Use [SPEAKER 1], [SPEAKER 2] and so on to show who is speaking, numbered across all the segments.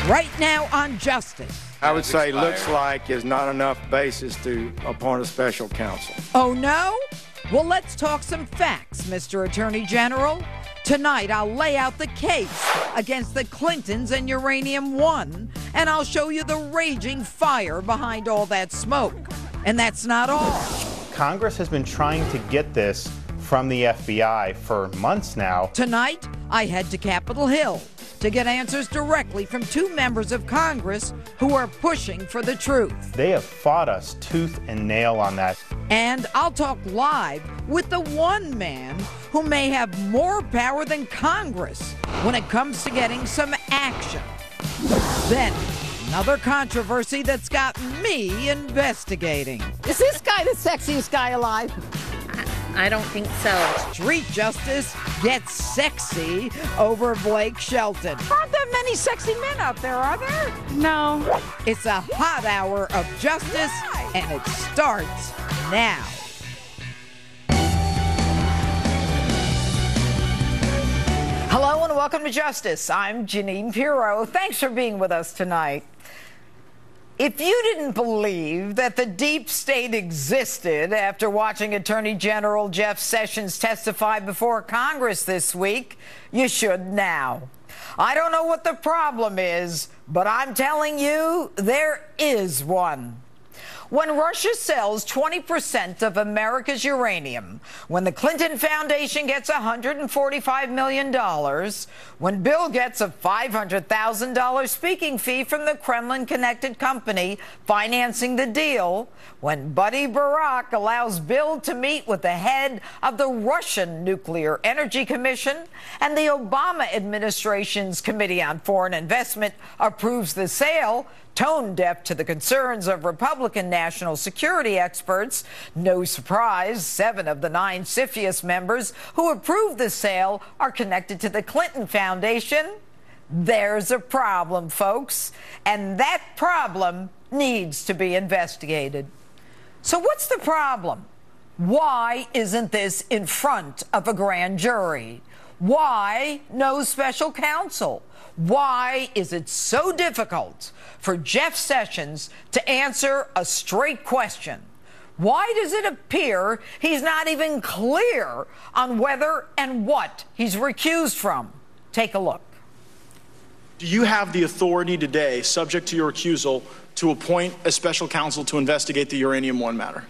[SPEAKER 1] Right now on Justice.
[SPEAKER 2] I would say looks like is not enough basis to appoint a special counsel.
[SPEAKER 1] Oh, no? Well, let's talk some facts, Mr. Attorney General. Tonight, I'll lay out the case against the Clintons and Uranium One, and I'll show you the raging fire behind all that smoke. And that's not all.
[SPEAKER 3] Congress has been trying to get this from the FBI for months now.
[SPEAKER 1] Tonight, I head to Capitol Hill to get answers directly from two members of Congress who are pushing for the truth.
[SPEAKER 3] They have fought us tooth and nail on that.
[SPEAKER 1] And I'll talk live with the one man who may have more power than Congress when it comes to getting some action. Then, another controversy that's got me investigating.
[SPEAKER 4] Is this guy the sexiest guy alive?
[SPEAKER 5] I don't think so.
[SPEAKER 1] Street justice gets sexy over Blake Shelton.
[SPEAKER 4] Aren't there many sexy men out there, are there?
[SPEAKER 5] No.
[SPEAKER 1] It's a hot hour of justice, and it starts now. Hello and welcome to Justice. I'm Jeanine Pirro. Thanks for being with us tonight. If you didn't believe that the deep state existed after watching Attorney General Jeff Sessions testify before Congress this week, you should now. I don't know what the problem is, but I'm telling you, there is one. When Russia sells 20% of America's uranium, when the Clinton Foundation gets $145 million, when Bill gets a $500,000 speaking fee from the Kremlin-connected company financing the deal, when Buddy Barack allows Bill to meet with the head of the Russian Nuclear Energy Commission, and the Obama administration's Committee on Foreign Investment approves the sale, tone deaf to the concerns of Republican national security experts. No surprise, 7 of the 9 CFIUS members who approved the sale are connected to the Clinton Foundation. There's a problem, folks, and that problem needs to be investigated. So what's the problem? Why isn't this in front of a grand jury? Why no special counsel? Why is it so difficult for Jeff Sessions to answer a straight question? Why does it appear he's not even clear on whether and what he's recused from? Take a look.
[SPEAKER 6] Do you have the authority today, subject to your recusal, to appoint a special counsel to investigate the Uranium One matter?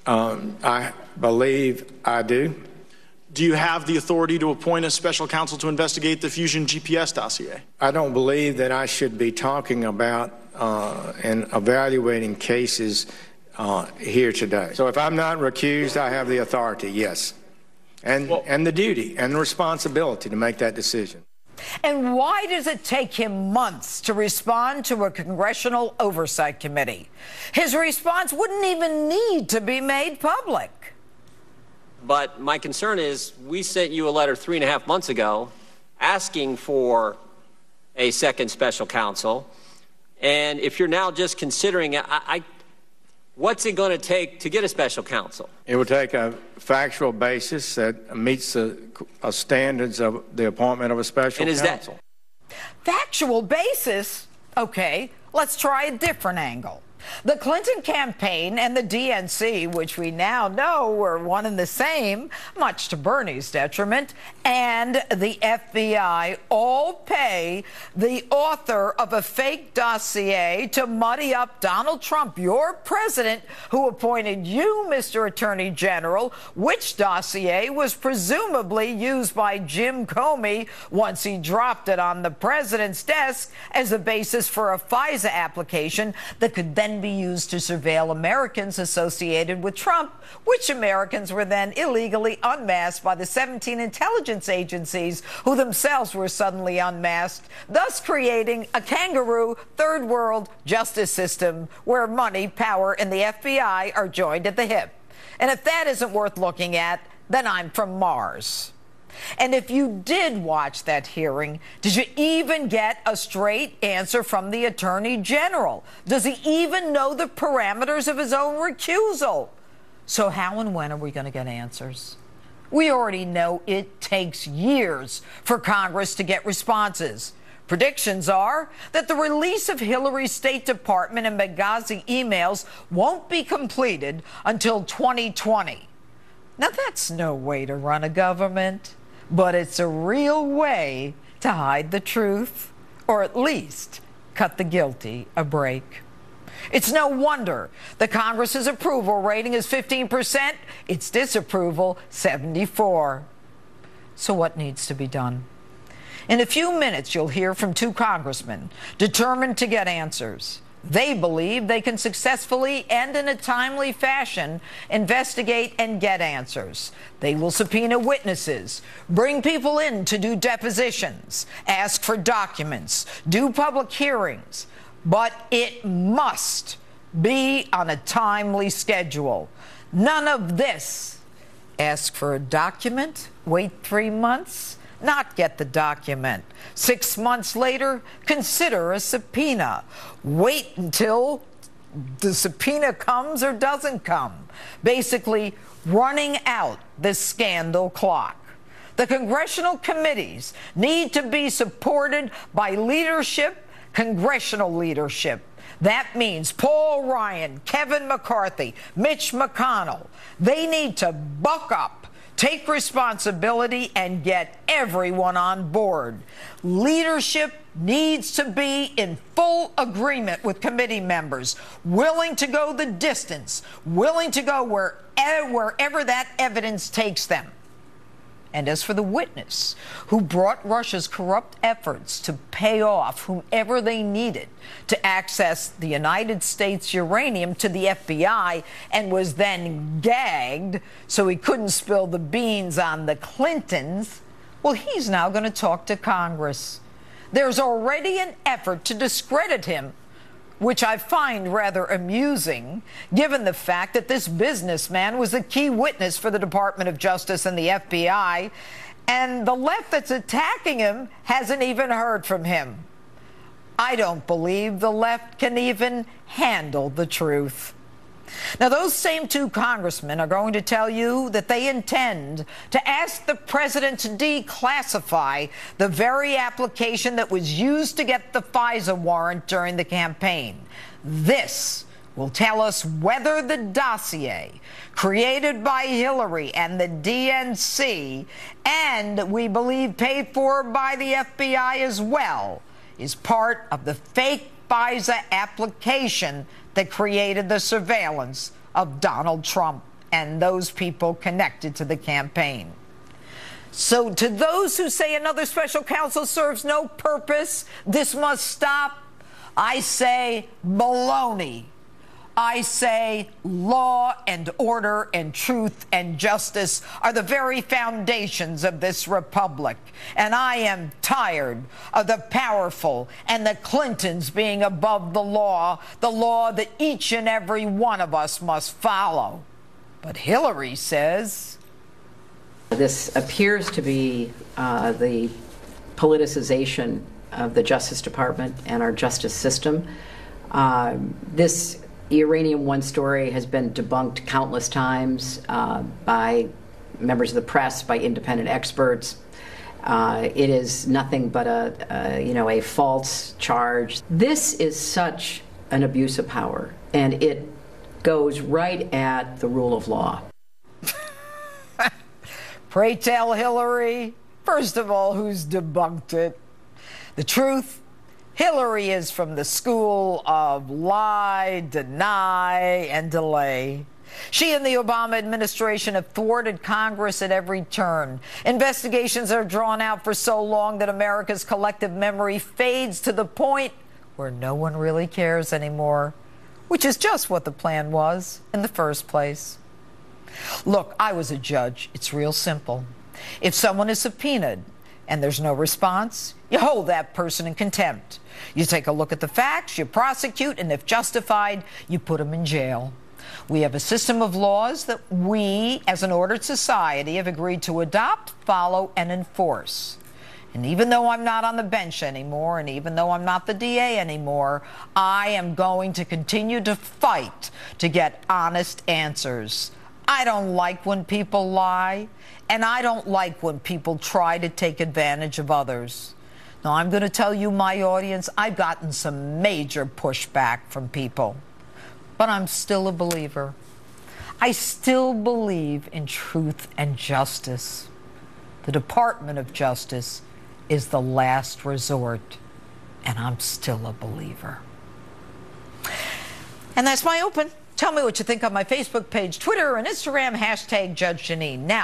[SPEAKER 2] I believe I do.
[SPEAKER 6] Do you have the authority to appoint a special counsel to investigate the Fusion GPS dossier?
[SPEAKER 2] I don't believe that I should be talking about and evaluating cases here today. So if I'm not recused, I have the authority, yes, and the duty and the responsibility to make that decision.
[SPEAKER 1] And why does it take him months to respond to a congressional oversight committee? His response wouldn't even need to be made public.
[SPEAKER 7] But my concern is we sent you a letter 3.5 months ago asking for a second special counsel. And if you're now just considering it, what's it going to take to get a special counsel?
[SPEAKER 2] It would take a factual basis that meets the standards of the appointment of a special counsel.
[SPEAKER 1] Factual basis? Okay, let's try a different angle. The Clinton campaign and the DNC, which we now know were one and the same, much to Bernie's detriment, and the FBI all pay the author of a fake dossier to muddy up Donald Trump, your president, who appointed you, Mr. Attorney General, which dossier was presumably used by Jim Comey once he dropped it on the president's desk as a basis for a FISA application that could then be used to surveil Americans associated with Trump, which Americans were then illegally unmasked by the 17 intelligence agencies who themselves were suddenly unmasked, thus creating a kangaroo third world justice system where money, power, and the FBI are joined at the hip. And if that isn't worth looking at, then I'm from Mars. And if you did watch that hearing, did you even get a straight answer from the Attorney General? Does he even know the parameters of his own recusal? So how and when are we going to get answers? We already know it takes years for Congress to get responses. Predictions are that the release of Hillary's State Department and Benghazi emails won't be completed until 2020. Now, that's no way to run a government, but it's a real way to hide the truth, or at least cut the guilty a break. It's no wonder the Congress's approval rating is 15%, its disapproval 74%. So what needs to be done? In a few minutes, you'll hear from two congressmen determined to get answers. They believe they can successfully and in a timely fashion investigate and get answers. They will subpoena witnesses, bring people in to do depositions, ask for documents, do public hearings. But it must be on a timely schedule. None of this. Ask for a document, wait 3 months, not get the document. 6 months later, consider a subpoena. Wait until the subpoena comes or doesn't come. Basically, running out the scandal clock. The congressional committees need to be supported by leadership, congressional leadership. That means Paul Ryan, Kevin McCarthy, Mitch McConnell. They need to buck up, take responsibility, and get everyone on board. Leadership needs to be in full agreement with committee members, willing to go the distance, willing to go wherever that evidence takes them. And as for the witness who brought Russia's corrupt efforts to pay off whomever they needed to access the United States uranium to the FBI and was then gagged so he couldn't spill the beans on the Clintons, well, he's now going to talk to Congress. There's already an effort to discredit him, which I find rather amusing, given the fact that this businessman was a key witness for the Department of Justice and the FBI, and the left that's attacking him hasn't even heard from him. I don't believe the left can even handle the truth. Now, those same two congressmen are going to tell you that they intend to ask the president to declassify the very application that was used to get the FISA warrant during the campaign. This will tell us whether the dossier created by Hillary and the DNC, and we believe paid for by the FBI as well, is part of the fake FISA application that created the surveillance of Donald Trump and those people connected to the campaign. So to those who say another special counsel serves no purpose, this must stop, I say baloney. I say law and order and truth and justice are the very foundations of this republic. And I am tired of the powerful and the Clintons being above the law that each and every one of us must follow. But Hillary says,
[SPEAKER 8] this appears to be the politicization of the Justice Department and our justice system. This Uranium One story has been debunked countless times by members of the press, by independent experts. It is nothing but a false charge. This is such an abuse of power, and it goes right at the rule of law.
[SPEAKER 1] Pray tell, Hillary, first of all, who's debunked it? The truth? Hillary is from the school of lie, deny, and delay. She and the Obama administration have thwarted Congress at every turn. Investigations are drawn out for so long that America's collective memory fades to the point where no one really cares anymore, which is just what the plan was in the first place. Look, I was a judge. It's real simple. If someone is subpoenaed and there's no response, you hold that person in contempt. You take a look at the facts, you prosecute, and if justified, you put them in jail. We have a system of laws that we, as an ordered society, have agreed to adopt, follow, and enforce. And even though I'm not on the bench anymore, and even though I'm not the DA anymore, I am going to continue to fight to get honest answers. I don't like when people lie, and I don't like when people try to take advantage of others. Now, I'm going to tell you, my audience, I've gotten some major pushback from people, but I'm still a believer. I still believe in truth and justice. The Department of Justice is the last resort, and I'm still a believer. And that's my open. Tell me what you think on my Facebook page, Twitter, and Instagram, #Judge Jeanine. Now,